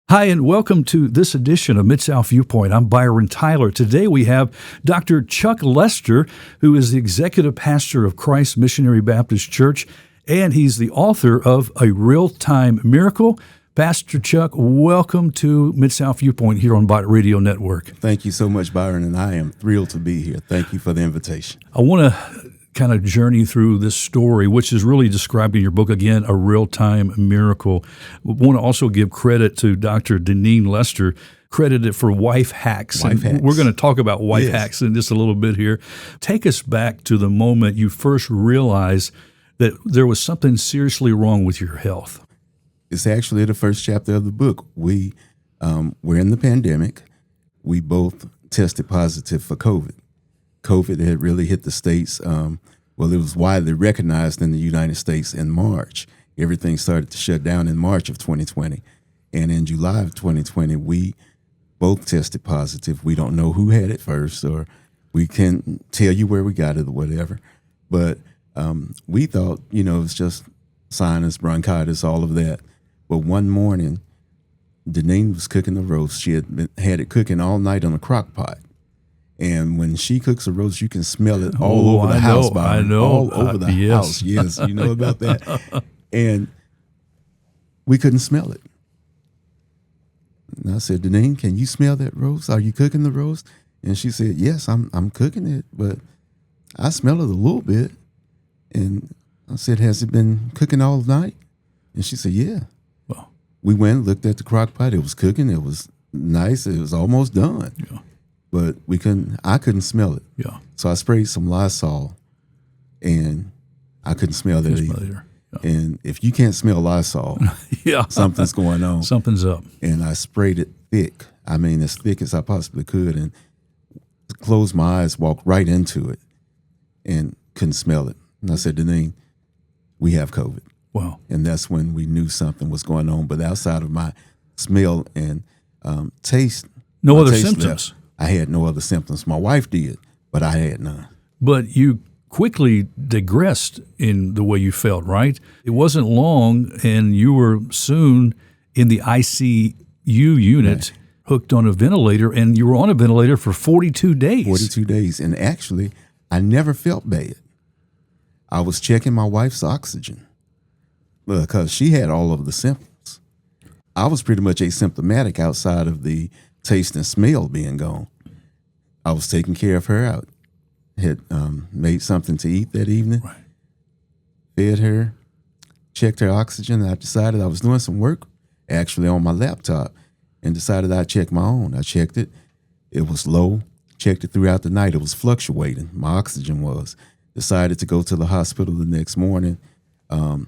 Hi, and welcome to this edition of Mid-South Viewpoint. I'm Byron Tyler. Today we have Dr. Chuck Lester, who is the executive pastor of Christ Missionary Baptist Church, and he's the author of A Real-Time Miracle. Pastor Chuck, welcome to Mid-South Viewpoint here on Bot Radio Network. Thank you so much, Byron, and I am thrilled to be here. Thank you for the invitation. I want to kind of journey through this story, which is really described in your book, again, A Real-Time Miracle. We want to also give credit to Dr. Deneen Lester, credited for wife hacks. We're going to talk about wife hacks in just a little bit here. Take us back to the moment you first realized that there was something seriously wrong with your health. It's actually the first chapter of the book. We were in the pandemic. We both tested positive for COVID. COVID had really hit the States. It was widely recognized in the United States in March. Everything started to shut down in March of 2020. And in July of 2020, we both tested positive. We don't know who had it first, or we can't tell you where we got it or whatever. But we thought, it was just sinus, bronchitis, all of that. But one morning, Deneen was cooking the roast. She had it cooking all night on a crock pot. And when she cooks a roast, you can smell it all over the house. I know. All over the house. Yes, you know about that. And we couldn't smell it. And I said, Deneen, can you smell that roast? Are you cooking the roast? And she said, yes, I'm cooking it, but I smell it a little bit. And I said, has it been cooking all night? And she said, yeah. Well, we went and looked at the crock pot. It was cooking. It was nice. It was almost done. Yeah. But I couldn't smell it. Yeah. So I sprayed some Lysol, and I couldn't smell that either. Yeah. And if you can't smell Lysol, something's going on. Something's up. And I sprayed it thick. I mean, as thick as I possibly could, and closed my eyes, walked right into it, and couldn't smell it. And I said, Deneen, we have COVID. Wow. And that's when we knew something was going on. But outside of my smell and taste, no other symptoms. I had no other symptoms. My wife did, but I had none. But you quickly digressed in the way you felt, right? It wasn't long, and you were soon in the ICU unit, hooked on a ventilator, and you were on a ventilator for 42 days. 42 days. And actually, I never felt bad. I was checking my wife's oxygen because she had all of the symptoms. I was pretty much asymptomatic outside of the taste and smell being gone. I was taking care of her. I had made something to eat that evening, fed her, checked her oxygen. I decided I was doing some work actually on my laptop and decided I'd check my own. I checked it. It was low. Checked it throughout the night. It was fluctuating. My oxygen was. Decided to go to the hospital the next morning. My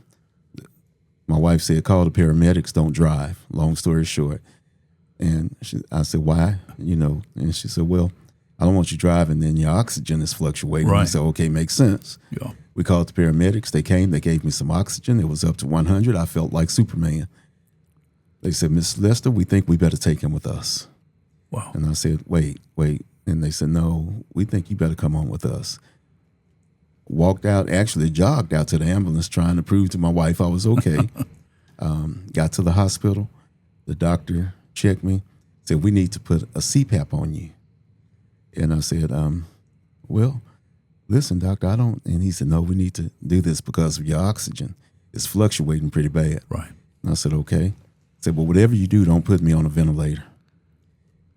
wife said, call the paramedics, don't drive. Long story short. And I said, why? And she said, well, I don't want you driving, then your oxygen is fluctuating. Right. I said, okay, makes sense. Yeah. We called the paramedics. They came. They gave me some oxygen. It was up to 100. I felt like Superman. They said, Miss Lester, we think we better take him with us. Wow. And I said, wait. And they said, no, we think you better come on with us. Walked out, actually jogged out to the ambulance trying to prove to my wife I was okay. Got to the hospital. The doctor checked me, said, we need to put a CPAP on you. And I said, well, listen, doctor, I don't. And he said, no, we need to do this because of your oxygen. It's fluctuating pretty bad. Right. And I said, okay. I said, well, whatever you do, don't put me on a ventilator.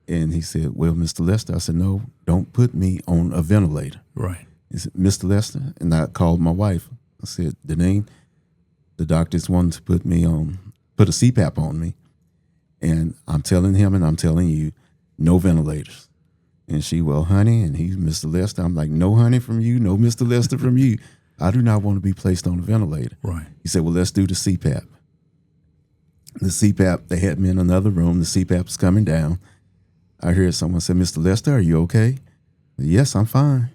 And he said, well, Mr. Lester. I said, no, don't put me on a ventilator. Right. He said, Mr. Lester. And I called my wife. I said, Deneen, the doctors wanted to put a CPAP on me. And I'm telling him and I'm telling you, no ventilators. And she, well, honey, and he's Mr. Lester. I'm like, no honey from you, no Mr. Lester from you. I do not want to be placed on a ventilator. Right. He said, well, let's do the CPAP. The CPAP, they had me in another room. The CPAP was coming down. I heard someone say, Mr. Lester, are you okay? Yes, I'm fine.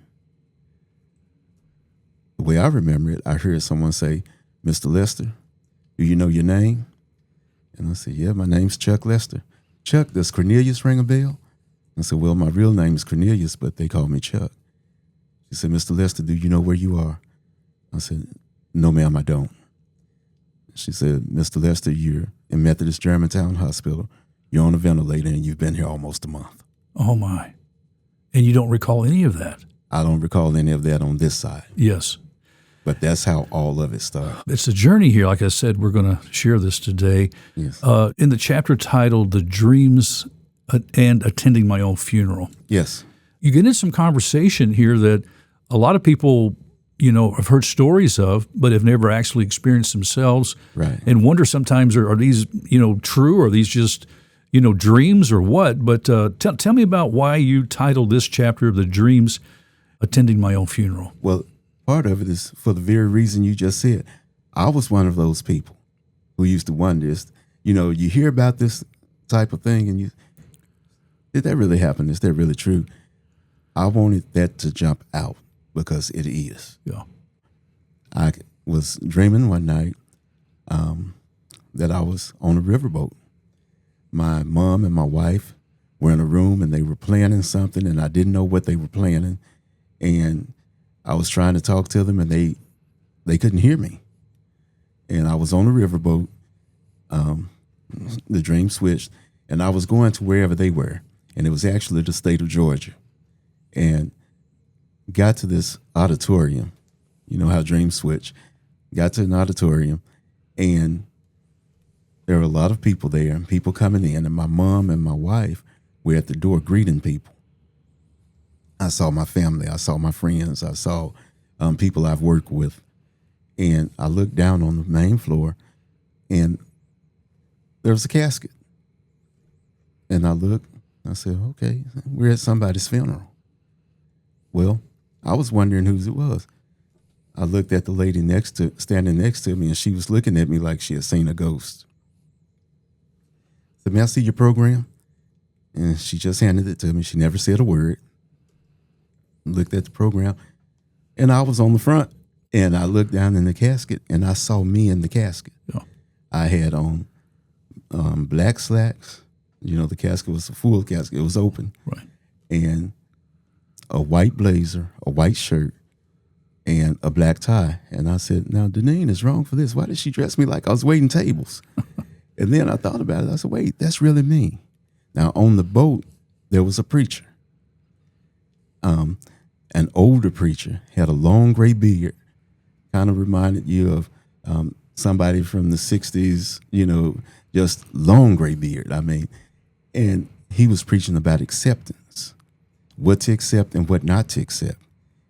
The way I remember it, I heard someone say, Mr. Lester, do you know your name? And I said, yeah, my name's Chuck Lester. Chuck, does Cornelius ring a bell? I said, well, my real name is Cornelius, but they call me Chuck. She said, Mr. Lester, do you know where you are? I said, no, ma'am, I don't. She said, Mr. Lester, you're in Methodist Germantown Hospital. you're on a ventilator and you've been here almost a month. Oh, my. And you don't recall any of that? I don't recall any of that on this side. Yes. But that's how all of it started. It's a journey here. Like I said, we're going to share this today. Yes. In the chapter titled The Dreams and Attending My Own Funeral. Yes. You get into some conversation here that a lot of people, have heard stories of, but have never actually experienced themselves. Right. And wonder sometimes, are these, true? Or are these just, dreams or what? But tell me about why you titled this chapter The Dreams Attending My Own Funeral. Well, part of it is for the very reason you just said. I was one of those people who used to wonder, you hear about this type of thing and did that really happen? Is that really true? I wanted that to jump out because it is. Yeah. I was dreaming one night that I was on a riverboat. My mom and my wife were in a room and they were planning something and I didn't know what they were planning. And I was trying to talk to them and they couldn't hear me. And I was on a riverboat. The dream switched and I was going to wherever they were. And it was actually the state of Georgia. And got to this auditorium. You know how dreams switch. Got to an auditorium and there were a lot of people there and people coming in. And my mom and my wife were at the door greeting people. I saw my family. I saw my friends. I saw people I've worked with. And I looked down on the main floor and there was a casket. And I looked, I said, okay, we're at somebody's funeral. Well, I was wondering whose it was. I looked at the lady standing next to me and she was looking at me like she had seen a ghost. I said, may I see your program? And she just handed it to me. She never said a word. Looked at the program and I was on the front and I looked down in the casket and I saw me in the casket. Yeah. I had on black slacks. The casket was a full casket. It was open. Right. And a white blazer, a white shirt, and a black tie. And I said, now Deneen is wrong for this. Why did she dress me like I was waiting tables? And then I thought about it. I said, wait, that's really me. Now on the boat, there was a preacher. An older preacher, had a long gray beard, kind of reminded you of somebody from the 60s, just long gray beard. And he was preaching about acceptance, what to accept and what not to accept.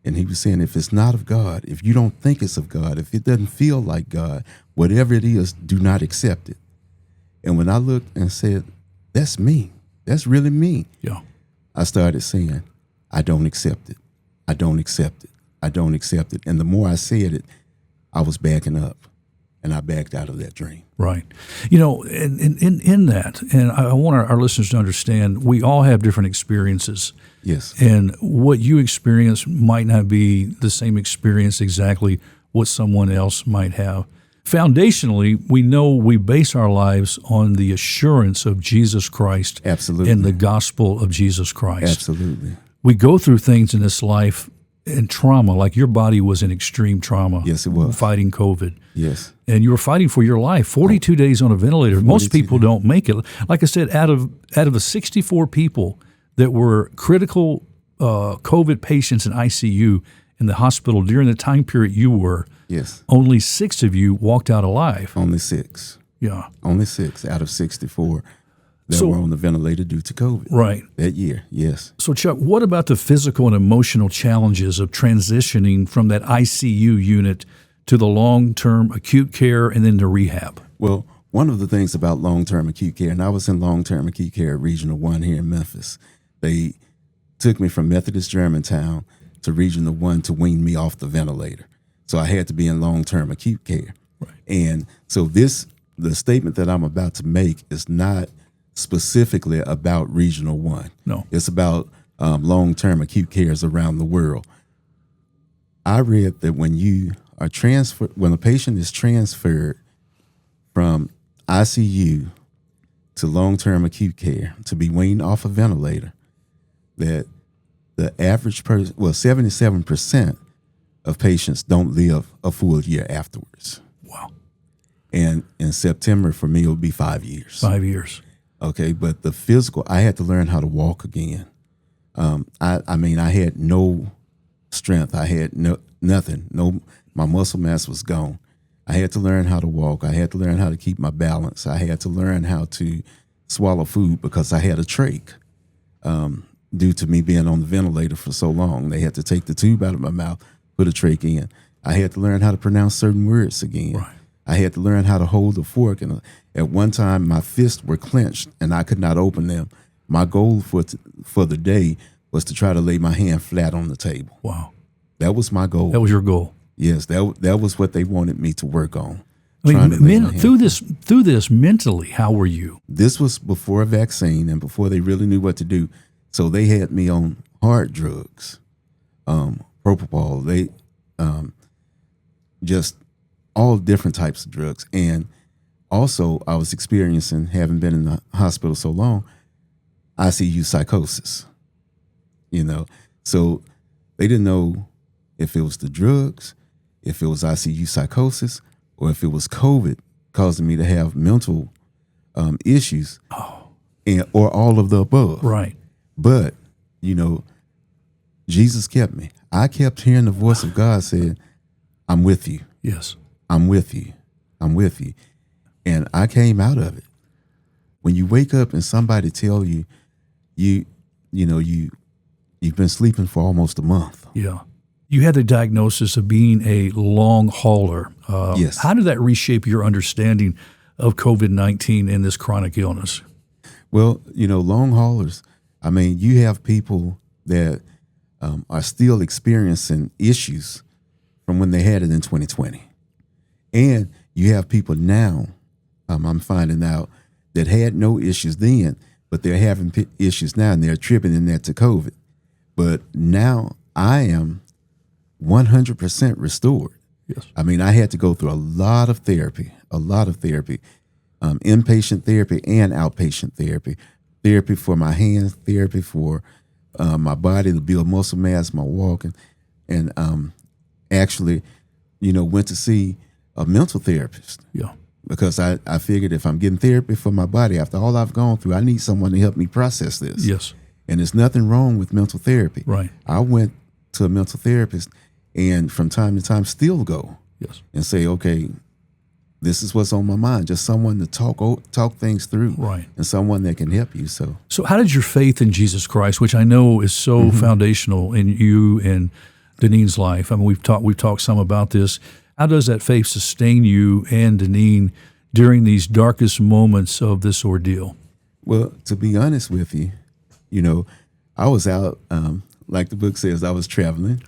And he was saying, if it's not of God, if you don't think it's of God, if it doesn't feel like God, whatever it is, do not accept it. And when I looked and said, that's me, that's really me. Yeah. I started saying, I don't accept it. I don't accept it. I don't accept it. And the more I said it, I was backing up and I backed out of that dream. Right. In that, and I want our listeners to understand, we all have different experiences. Yes. And what you experience might not be the same experience exactly what someone else might have. Foundationally, we know we base our lives on the assurance of Jesus Christ. Absolutely. And the gospel of Jesus Christ. Absolutely. We go through things in this life and trauma, like your body was in extreme trauma. Yes, it was. Fighting COVID. Yes. And you were fighting for your life. 42 days on a ventilator. Most people don't make it. Like I said, out of the 64 people that were critical COVID patients in ICU in the hospital during the time period you were, yes, only 6 of you walked out alive. Only 6. Yeah. Only 6 out of 64 that were on the ventilator due to COVID. Right. That year, yes. So, Chuck, what about the physical and emotional challenges of transitioning from that ICU unit to the long-term acute care and then to rehab? Well, one of the things about long-term acute care, and I was in long-term acute care at Regional 1 here in Memphis. They took me from Methodist Germantown to Regional 1 to wean me off the ventilator. So I had to be in long-term acute care. Right. And so the statement that I'm about to make is not specifically about Regional 1. No. It's about long-term acute cares around the world. I read that when a patient is transferred from ICU to long-term acute care to be weaned off a ventilator, that the average person, 77% of patients don't live a full year afterwards. Wow. And in September, for me, it will be 5 years. 5 years. Okay, but the physical, I had to learn how to walk again. I mean, I had no strength. I had nothing. No, my muscle mass was gone. I had to learn how to walk. I had to learn how to keep my balance. I had to learn how to swallow food because I had a trach. Due to me being on the ventilator for so long, they had to take the tube out of my mouth, put a trach in. I had to learn how to pronounce certain words again. Right. I had to learn how to hold a fork. And at one time, my fists were clenched and I could not open them. My goal for the day was to try to lay my hand flat on the table. Wow. That was my goal. That was your goal. Yes, that was what they wanted me to work on. I mean, through this mentally, how were you? This was before a vaccine and before they really knew what to do. So they had me on hard drugs, propofol. They just all different types of drugs. And also I was experiencing, having been in the hospital so long, ICU psychosis, So they didn't know if it was the drugs, if it was ICU psychosis, or if it was COVID causing me to have mental issues, or all of the above. Right. But, Jesus kept me. I kept hearing the voice of God saying, I'm with you. Yes. I'm with you. I'm with you. And I came out of it. When you wake up and somebody tell you, you've been sleeping for almost a month. Yeah. You had the diagnosis of being a long hauler. Yes. How did that reshape your understanding of COVID-19 and this chronic illness? Well, long haulers, I mean, you have people that are still experiencing issues from when they had it in 2020. And you have people now, I'm finding out, that had no issues then, but they're having issues now, and they're attributing that to COVID. But now I am 100% restored. Yes. I mean, I had to go through a lot of therapy, inpatient therapy and outpatient therapy for my hands, therapy for my body to build muscle mass, my walking, and actually, went to see a mental therapist. Yeah. Because I figured if I'm getting therapy for my body, after all I've gone through, I need someone to help me process this. Yes. And there's nothing wrong with mental therapy. Right. I went to a mental therapist and from time to time still go. Yes. And say, okay, this is what's on my mind. Just someone to talk things through. Right. And someone that can help you. So how did your faith in Jesus Christ, which I know is so foundational in you and Deneen's life, I mean, we've talked some about this. How does that faith sustain you and Deneen during these darkest moments of this ordeal? Well, to be honest with you, I was out, like the book says, I was traveling.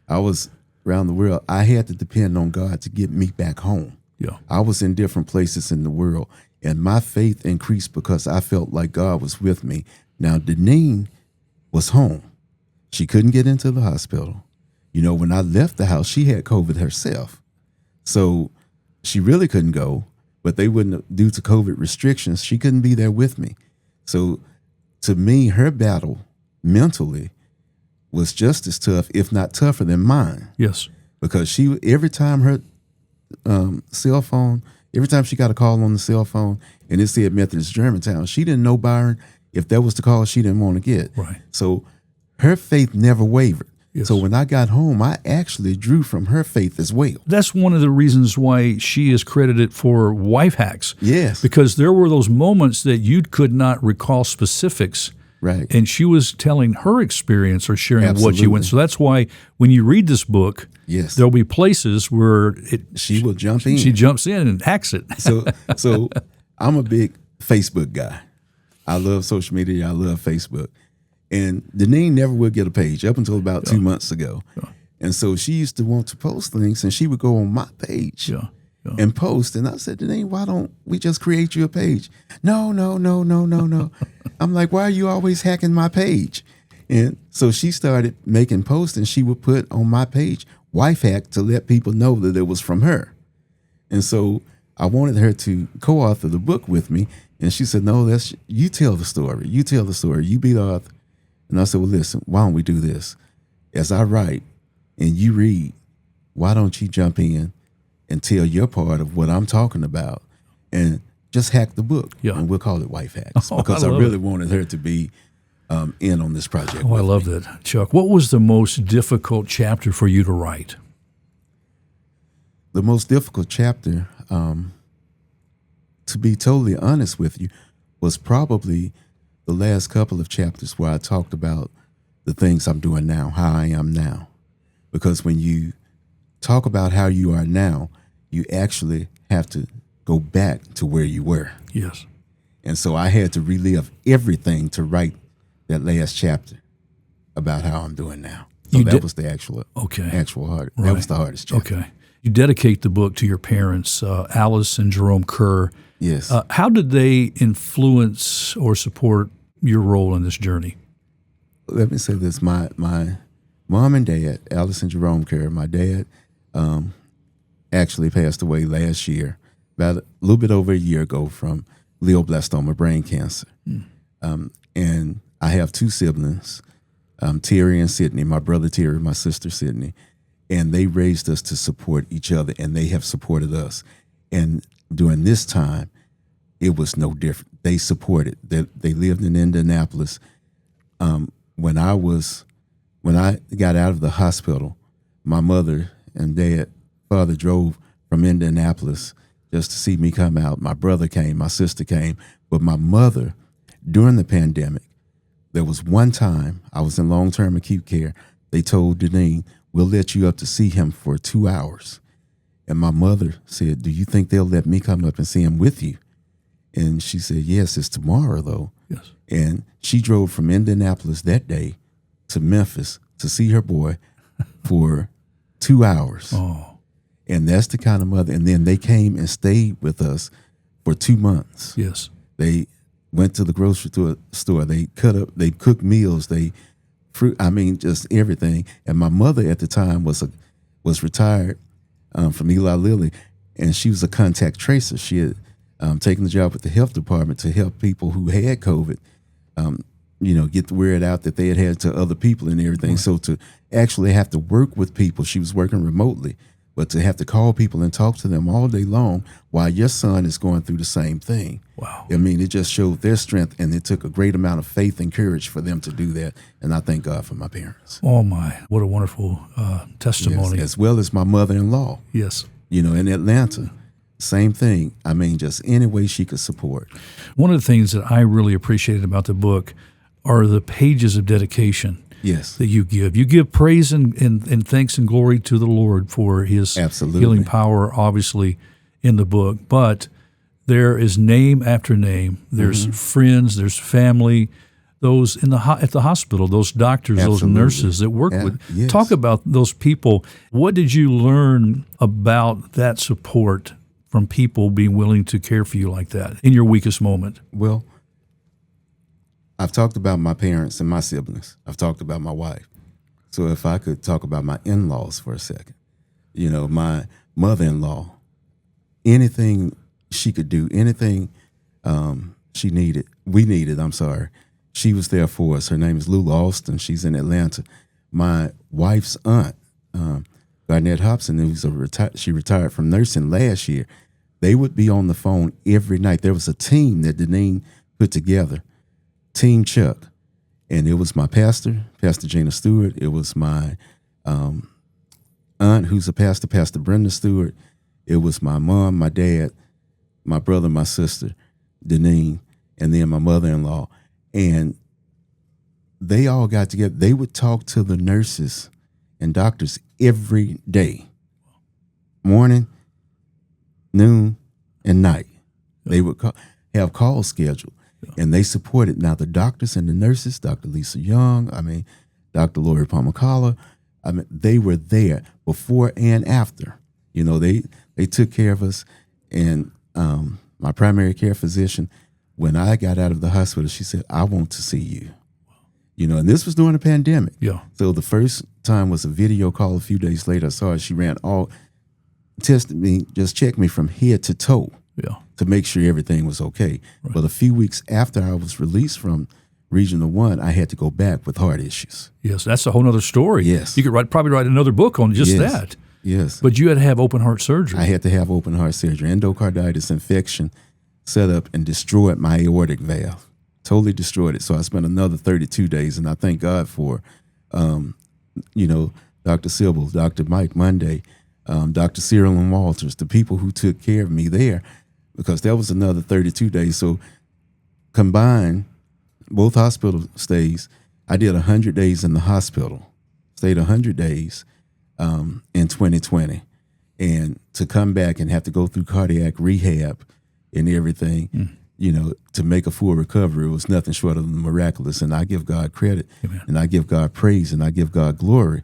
I was around the world. I had to depend on God to get me back home. Yeah. I was in different places in the world, and my faith increased because I felt like God was with me. Now, Deneen was home. She couldn't get into the hospital. When I left the house, she had COVID herself. So she really couldn't go, but they wouldn't, due to COVID restrictions, she couldn't be there with me. So to me, her battle mentally was just as tough, if not tougher than mine. Yes. Because every time her cell phone, every time she got a call on the cell phone and it said Methodist Germantown, she didn't know Byron. If that was the call she didn't want to get. Right. So her faith never wavered. Yes. So when I got home, I actually drew from her faith as well. That's one of the reasons why she is credited for wife hacks. Yes. Because there were those moments that you could not recall specifics. Right. And she was telling her experience or sharing Absolutely. what she went. So that's why when you read this book, yes, there'll be places where she will jump in. She jumps in and hacks it. So I'm a big Facebook guy. I love social media. I love Facebook. And Deneen never would get a page up until about 2 months ago. Yeah. And so she used to want to post things, and she would go on my page and post. And I said, Deneen, why don't we just create you a page? No. I'm like, why are you always hacking my page? And so she started making posts, and she would put on my page, wife hack, to let people know that it was from her. And so I wanted her to co-author the book with me. And she said, no, you tell the story. You tell the story. You be the author. And I said, well, listen, why don't we do this? As I write and you read, why don't you jump in and tell your part of what I'm talking about? And just hack the book, Yeah. and we'll call it Wife Hacks, Oh, because I I love really it. wanted her to be in on this project. Oh, I with love me. that. Chuck, what was the most difficult chapter for you to write? The most difficult chapter, to be totally honest with you, was probably the last couple of chapters where I talked about the things I'm doing now, how I am now. Because when you talk about how you are now, you actually have to go back to where you were. Yes. And so I had to relive everything to write that last chapter about how I'm doing now. So that was the actual hard. That was the hardest chapter. Okay. You dedicate the book to your parents, Alice and Jerome Kerr. Yes. How did they influence or support your role in this journey? Let me say this. My mom and dad, Alice and Jerome Kerr, my dad actually passed away last year, about a little bit over a year ago, from glioblastoma, brain cancer. And I have two siblings, Terry and Sydney, my brother Terry, my sister Sydney, and they raised us to support each other, and they have supported us. And during this time, it was no different. They supported. They lived in Indianapolis. When I got out of the hospital, my mother and father drove from Indianapolis just to see me come out. My brother came, my sister came, but my mother, during the pandemic, there was one time I was in long-term acute care. They told Deneen, "We'll let you up to see him for 2 hours." And my mother said, "Do you think they'll let me come up and see him with you?" And she said, "Yes, it's tomorrow though." Yes. And she drove from Indianapolis that day to Memphis to see her boy for 2 hours. Oh, And that's the kind of mother. And then they came and stayed with us for 2 months. yes. They went to the grocery store. They cooked meals. Just everything. And my mother at the time was retired from Eli Lilly, and she was a contact tracer. She had taken the job with the health department to help people who had COVID, get the word out that they had to other people and everything. Right. So to actually have to work with people, she was working remotely, but to have to call people and talk to them all day long while your son is going through the same thing. Wow. I mean, it just showed their strength, and it took a great amount of faith and courage for them to do that. And I thank God for my parents. Oh, my. What a wonderful testimony. Yes, as well as my mother-in-law. Yes. In Atlanta, same thing. I mean, just any way she could support. One of the things that I really appreciated about the book are the pages of dedication. Yes. That you give. You give praise and thanks and glory to the Lord for his healing power, obviously, in the book. But there is name after name. There's friends, there's family, those at the hospital, those doctors, those nurses that work with. Yes. Talk about those people. What did you learn about that support from people being willing to care for you like that in your weakest moment? Well, I've talked about my parents and my siblings. I've talked about my wife. So if I could talk about my in-laws for a second, my mother-in-law, anything she could do, anything we needed, she was there for us. Her name is Lula Alston. She's in Atlanta. My wife's aunt, Garnett Hobson, she retired from nursing last year. They would be on the phone every night. There was a team that Deneen put together, Team Chuck, and it was my pastor, Pastor Gina Stewart. It was my aunt, who's a pastor, Pastor Brenda Stewart. It was my mom, my dad, my brother, my sister, Deneen, and then my mother-in-law. And they all got together. They would talk to the nurses and doctors every day, morning, noon, and night. They would have calls scheduled. And they supported. Now, the doctors and the nurses, Dr. Lisa Young, Dr. Lori Palmakala, they were there before and after. They took care of us. And my primary care physician, when I got out of the hospital, she said, "I want to see you." And this was during the pandemic. Yeah. So the first time was a video call. A few days later, I saw her. She tested me, just checked me from head to toe. Yeah. To make sure everything was okay. Right. But a few weeks after I was released from Regional 1, I had to go back with heart issues. Yes, that's a whole other story. Yes. You could probably write another book on just that. Yes. But you had to have open heart surgery. I had to have open heart surgery, endocarditis infection, set up and destroyed my aortic valve. Totally destroyed it. So I spent another 32 days, and I thank God for, Dr. Sybil, Dr. Mike Monday, Dr. Cyril and Walters, the people who took care of me there, because that was another 32 days. So combined, both hospital stays, I did 100 days in the hospital, stayed 100 days in 2020. And to come back and have to go through cardiac rehab and everything, to make a full recovery, it was nothing short of miraculous. And I give God credit. Amen. And I give God praise, and I give God glory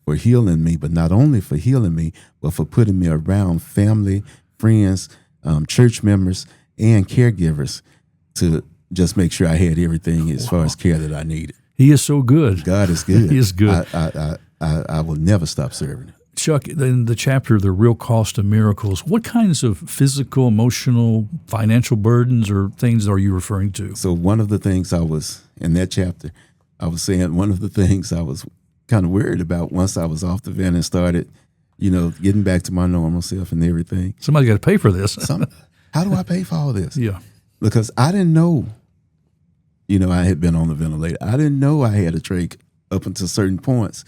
for healing me, but not only for healing me, but for putting me around family, friends, church members, and caregivers to just make sure I had everything as far as care that I needed. He is so good. God is good. He is good. I will never stop serving Him. Chuck, in the chapter, The Real Cost of Miracles, what kinds of physical, emotional, financial burdens or things are you referring to? So one of the things I was, in that chapter, I was saying one of the things I was kind of worried about once I was off the vent and started, getting back to my normal self and everything. Somebody's got to pay for this. How do I pay for all this? Yeah. Because I didn't know, I had been on the ventilator. I didn't know I had a trach up until certain points.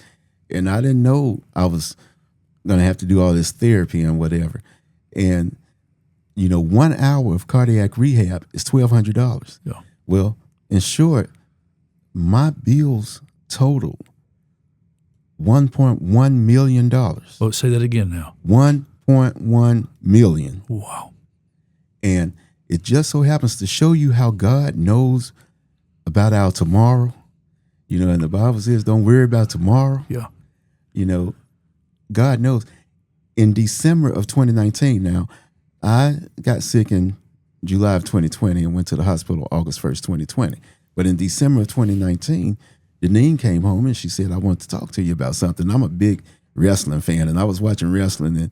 And I didn't know I was going to have to do all this therapy and whatever. And, 1 hour of cardiac rehab is $1,200. Yeah. Well, in short, my bills totaled $1.1 million. Oh, say that again now. $1.1 million. Wow. And it just so happens to show you how God knows about our tomorrow. And the Bible says, don't worry about tomorrow. Yeah. God knows. In December of 2019, now, I got sick in July of 2020 and went to the hospital August 1st, 2020. But in December of 2019, Deneen came home and she said, I want to talk to you about something. I'm a big wrestling fan, and I was watching wrestling, and,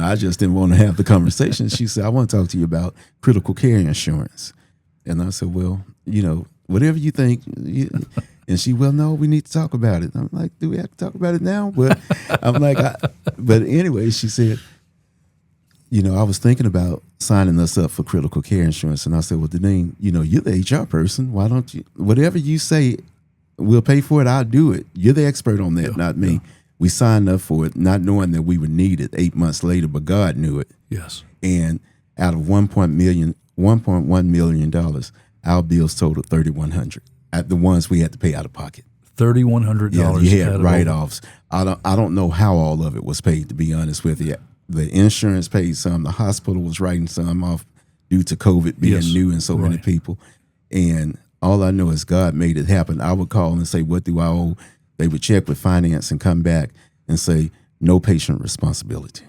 I just didn't want to have the conversation. She said, I want to talk to you about critical care insurance. And I said, well, whatever you think. And she, well, no, we need to talk about it. I'm like, do we have to talk about it now? But I'm like, but anyway, she said, I was thinking about signing us up for critical care insurance. And I said, well, Deneen, you're the HR person. Why don't you, whatever you say, we'll pay for it. I'll do it. You're the expert on that, not me. Yeah. We signed up for it, not knowing that we would need it 8 months later, but God knew it. Yes. And out of $1.1 million, our bills totaled $3,100. The ones we had to pay out of pocket. $3,100. Yeah, you had write-offs. I don't know how all of it was paid, to be honest with you. The insurance paid some. The hospital was writing some off due to COVID being new and so many people. And all I know is God made it happen. I would call and say, what do I owe? They would check with finance and come back and say, no patient responsibility.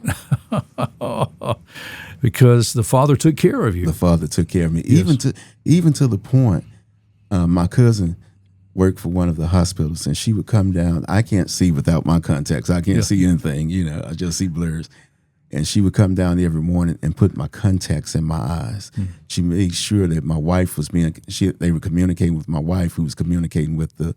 Because the Father took care of you. The Father took care of me. Yes. Even to the point, my cousin worked for one of the hospitals, and she would come down. I can't see without my contacts. I can't see anything, I just see blurs. And she would come down every morning and put my contacts in my eyes. She made sure that my wife was they were communicating with my wife, who was communicating with the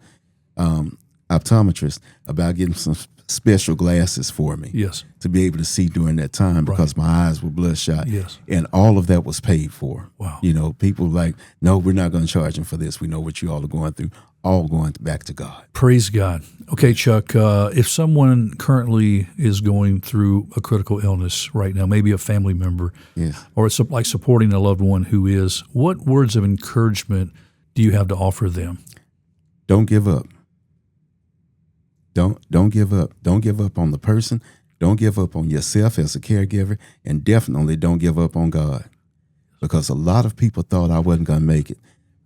optometrist about getting some special glasses for me. Yes. To be able to see during that time because my eyes were bloodshot. Yes. And all of that was paid for. Wow. People like, no, we're not going to charge them for this. We know what you all are going through. All going back to God. Praise God. Okay, Chuck, if someone currently is going through a critical illness right now, maybe a family member, or it's like supporting a loved one who is, what words of encouragement do you have to offer them? Don't give up. Don't give up. Don't give up on the person. Don't give up on yourself as a caregiver, and definitely don't give up on God. Because a lot of people thought I wasn't going to make it,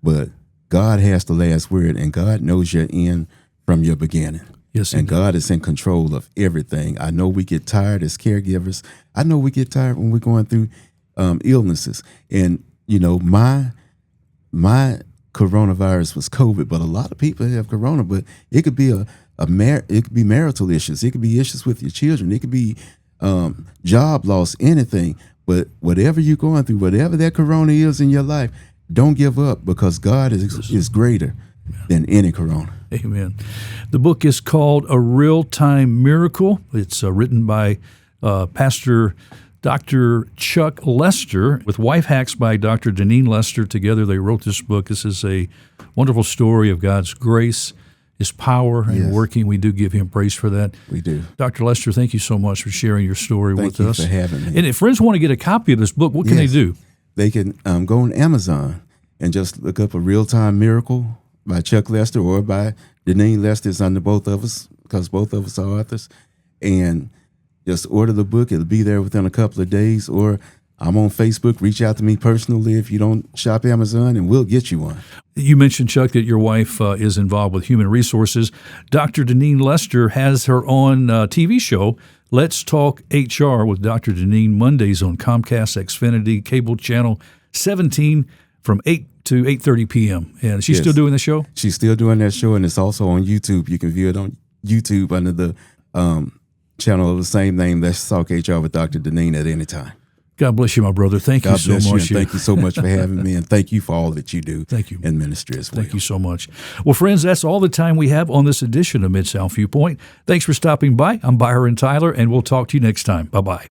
but God has the last word, and God knows your end from your beginning. Yes, and God is in control of everything. I know we get tired as caregivers. I know we get tired when we're going through illnesses. And, my coronavirus was COVID, but a lot of people have corona, but it could be it could be marital issues. It could be issues with your children. It could be job loss, anything. But whatever you're going through, whatever that corona is in your life, don't give up, because God is greater than any corona. Amen. The book is called A Real-Time Miracle. It's written by Pastor Dr. Chuck Lester with Wife Hacks by Dr. Deneen Lester. Together they wrote this book. This is a wonderful story of God's grace, His power, and working. We do give Him praise for that. We do. Dr. Lester, thank you so much for sharing your story with us. Thank you for having me. And if friends want to get a copy of this book, what can they do? They can go on Amazon and just look up A Real-Time Miracle by Chuck Lester or by Deneen Lester. It's under both of us because both of us are authors. And just order the book. It'll be there within a couple of days. Or I'm on Facebook. Reach out to me personally if you don't shop Amazon, and we'll get you one. You mentioned, Chuck, that your wife is involved with human resources. Dr. Deneen Lester has her own TV show, Let's Talk HR with Dr. Deneen, Mondays on Comcast Xfinity Cable Channel 17 from 8 to 8:30 p.m. And she's still doing the show? She's still doing that show, and it's also on YouTube. You can view it on YouTube under the channel of the same name, Let's Talk HR with Dr. Deneen, at any time. God bless you, my brother. Thank you so much. Thank you so much for having me, and thank you for all that you do in ministry as well. Thank you so much. Well, friends, that's all the time we have on this edition of Mid-South Viewpoint. Thanks for stopping by. I'm Byron Tyler, and we'll talk to you next time. Bye-bye.